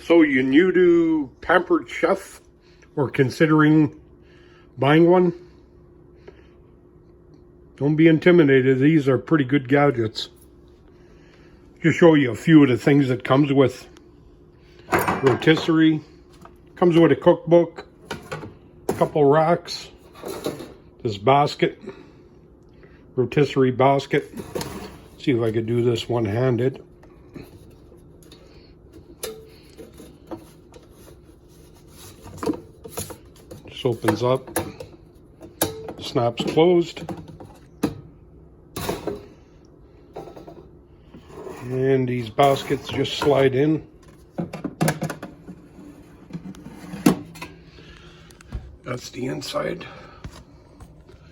So you new to Pampered Chef or considering buying one? Don't be intimidated. These are pretty good gadgets. Just show you a few of the things it comes with. Rotisserie. Comes with a cookbook. A couple racks. This basket. Rotisserie basket. See if I could do this one-handed. Just opens up. Snaps closed. And these baskets just slide in. That's the inside.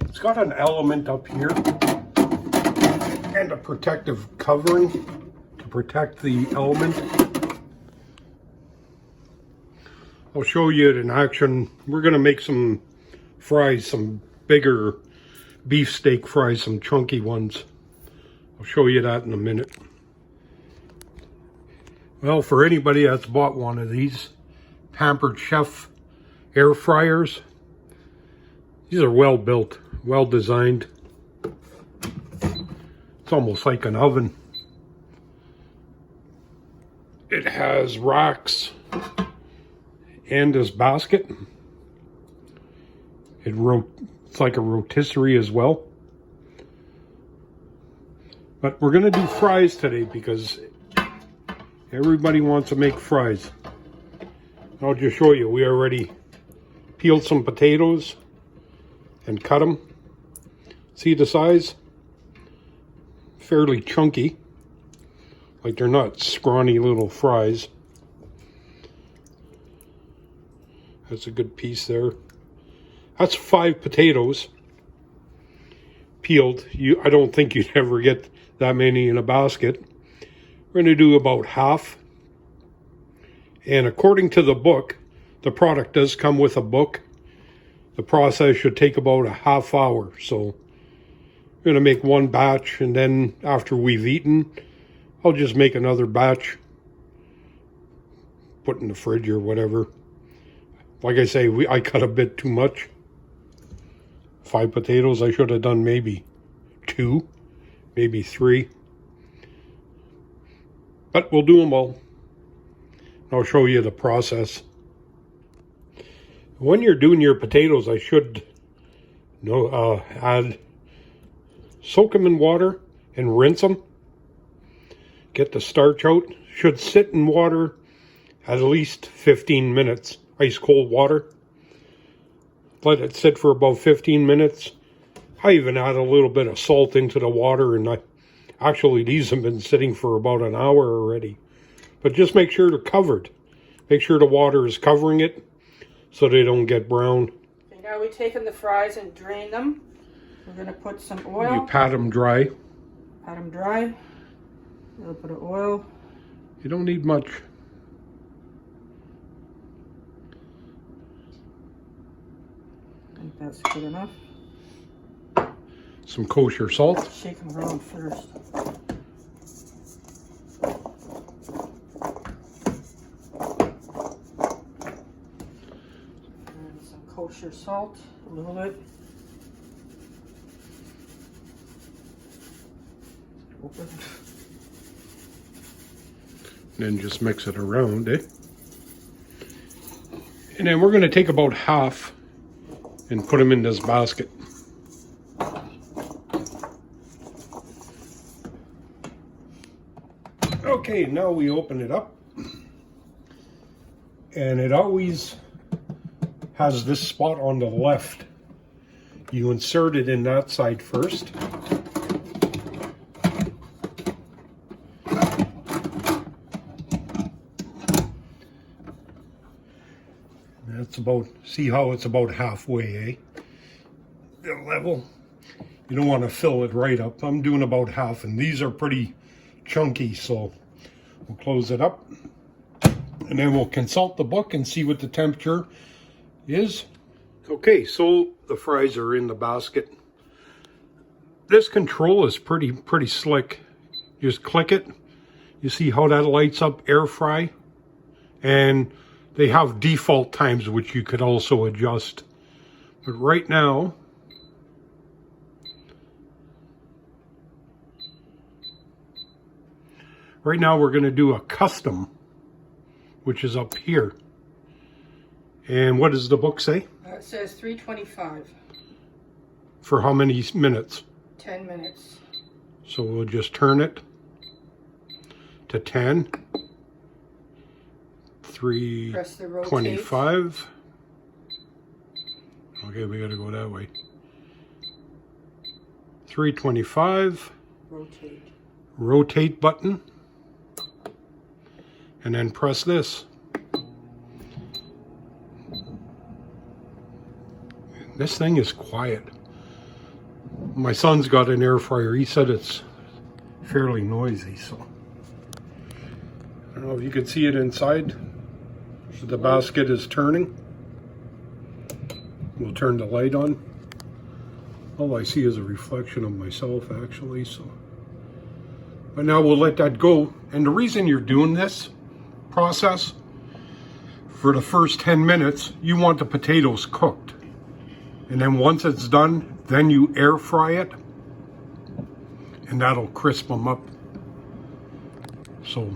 It's got an element up here and a protective covering to protect the element. I'll show you it in action. We're going to make some fries, some bigger beefsteak fries, some chunky ones. I'll show you that in a minute. Well, for anybody that's bought one of these Pampered Chef air fryers, these are well built, well designed. It's almost like an oven. It has racks and this basket. It's like a rotisserie as well. But we're going to do fries today because everybody wants to make fries. I'll just show you. We already peeled some potatoes and cut them. See the size? Fairly chunky. Like they're not scrawny little fries. That's a good piece there. That's 5 potatoes peeled. I don't think you'd ever get that many in a basket. We're going to do about half. And according to the book, the product does come with a book. The process should take about a half hour. So we're going to make one batch, and then after we've eaten, I'll just make another batch. Put in the fridge or whatever. Like I say, I cut a bit too much. 5 potatoes, I should have done maybe 2, maybe 3. But we'll do them all. I'll show you the process. When you're doing your potatoes, I should soak them in water and rinse them. Get the starch out. Should sit in water at least 15 minutes. Ice cold water. Let it sit for about 15 minutes. I even add a little bit of salt into the water, and actually these have been sitting for about an hour already. But just make sure they're covered. Make sure the water is covering it so they don't get brown. Okay, now we've taken the fries and drained them. We're going to put some oil. You pat them dry. Pat them dry. A little bit of oil. You don't need much. I think that's good enough. Some kosher salt. Shake them around first. And some kosher salt, a little bit. Open. And then just mix it around, eh? And then we're going to take about half and put them in this basket. Okay, now we open it up. And it always has this spot on the left. You insert it in that side first. That's about, see how it's about halfway, eh? The level. You don't want to fill it right up. I'm doing about half, and these are pretty chunky, so we'll close it up. And then we'll consult the book and see what the temperature is. Okay, so the fries are in the basket. This control is pretty slick. Just click it. You see how that lights up air fry? And they have default times which you could also adjust. But right now, we're going to do a custom, which is up here. And what does the book say? It says 325. For how many minutes? 10 minutes. So we'll just turn it to 10. Press the rotate. 325. Okay, we got to go that way. 325. Rotate. Rotate button. And then press this. This thing is quiet. My son's got an air fryer. He said it's fairly noisy, so I don't know if you can see it inside. The basket is turning. We'll turn the light on. All I see is a reflection of myself, actually, so. But now we'll let that go. And the reason you're doing this process, for the first 10 minutes, you want the potatoes cooked. And then once it's done, then you air fry it, and that'll crisp them up. So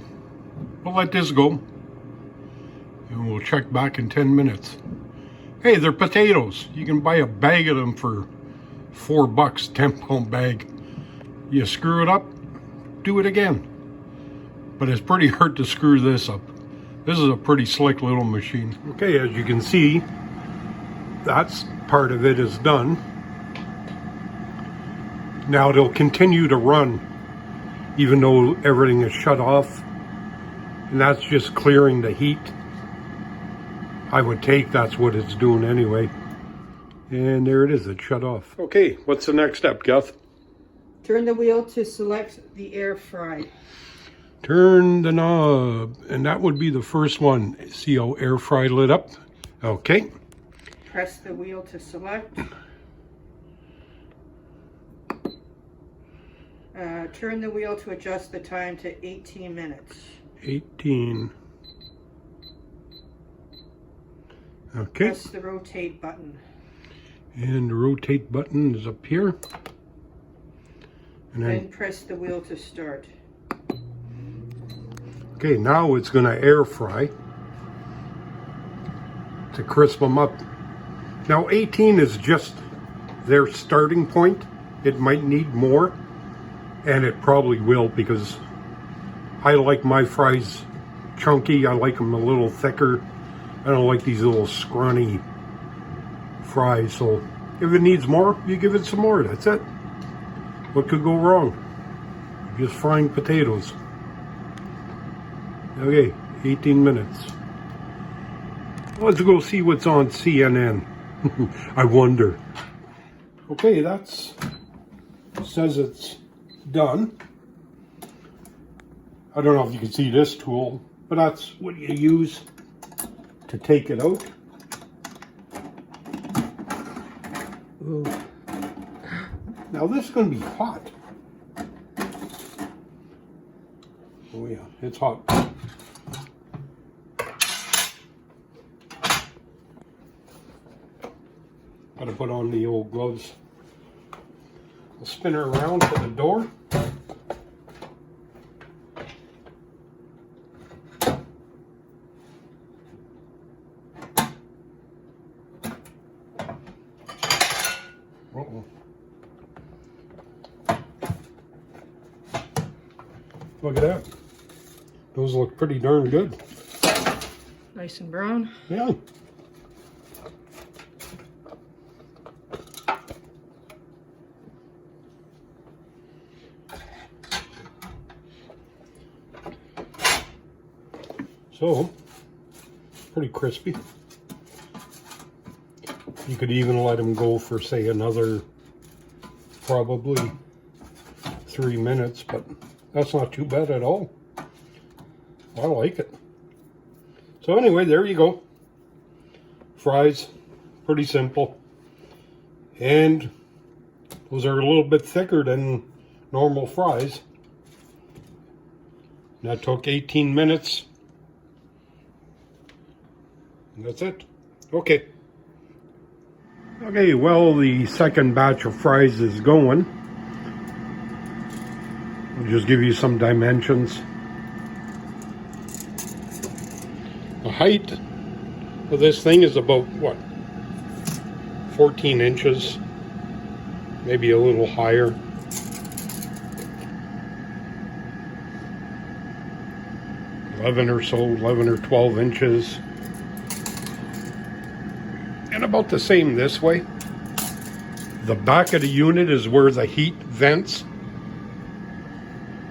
we'll let this go, and we'll check back in 10 minutes. Hey, they're potatoes. You can buy a bag of them for $4, 10-pound bag. You screw it up, do it again. But it's pretty hard to screw this up. This is a pretty slick little machine. Okay, as you can see, that's part of it is done. Now it'll continue to run even though everything is shut off, and that's just clearing the heat. I would take that's what it's doing anyway. And there it is, it's shut off. Okay, what's the next step, Geth? Turn the wheel to select the air fry. Turn the knob, and that would be the first one. See how air fry lit up? Okay. Press the wheel to select. Turn the wheel to adjust the time to 18 minutes. 18. Okay. Press the rotate button. And the rotate button is up here. And then press the wheel to start. Okay, now it's going to air fry to crisp them up. Now 18 is just their starting point. It might need more, and it probably will, because I like my fries chunky. I like them a little thicker. I don't like these little scrawny fries. So if it needs more, you give it some more. That's it. What could go wrong? Just frying potatoes. Okay, 18 minutes. Let's go see what's on CNN. I wonder. Okay, that's says it's done. I don't know if you can see this tool, but that's what you use to take it out. Ooh. Now this is going to be hot. Oh yeah, it's hot. Gotta put on the old gloves. I'll spin her around to the door. Uh-oh. Look at that. Those look pretty darn good. Nice and brown. Yeah. So, pretty crispy. You could even let them go for, say, another probably 3 minutes, but that's not too bad at all. I like it. So anyway, there you go. Fries, pretty simple. And those are a little bit thicker than normal fries. And that took 18 minutes. And that's it. Okay. Okay, well, the second batch of fries is going. I'll just give you some dimensions. The height of this thing is about, what, 14 inches, maybe a little higher. Eleven or 12 inches. And about the same this way. The back of the unit is where the heat vents.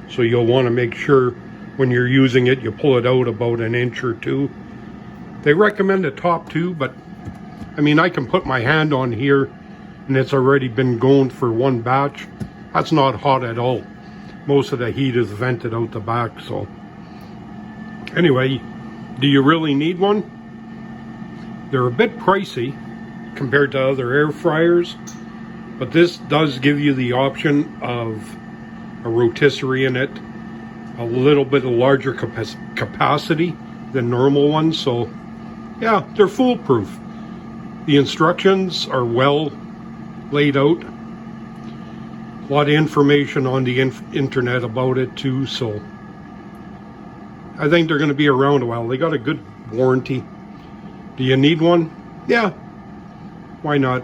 So you'll want to make sure when you're using it, you pull it out about an inch or two. They recommend a top two, but I mean, I can put my hand on here and it's already been going for one batch. That's not hot at all. Most of the heat is vented out the back, so. Anyway, do you really need one? They're a bit pricey compared to other air fryers, but this does give you the option of a rotisserie in it, a little bit of larger capacity than normal ones, so yeah, they're foolproof. The instructions are well laid out. A lot of information on the internet about it too, so I think they're going to be around a while. They got a good warranty. Do you need one? Yeah, why not?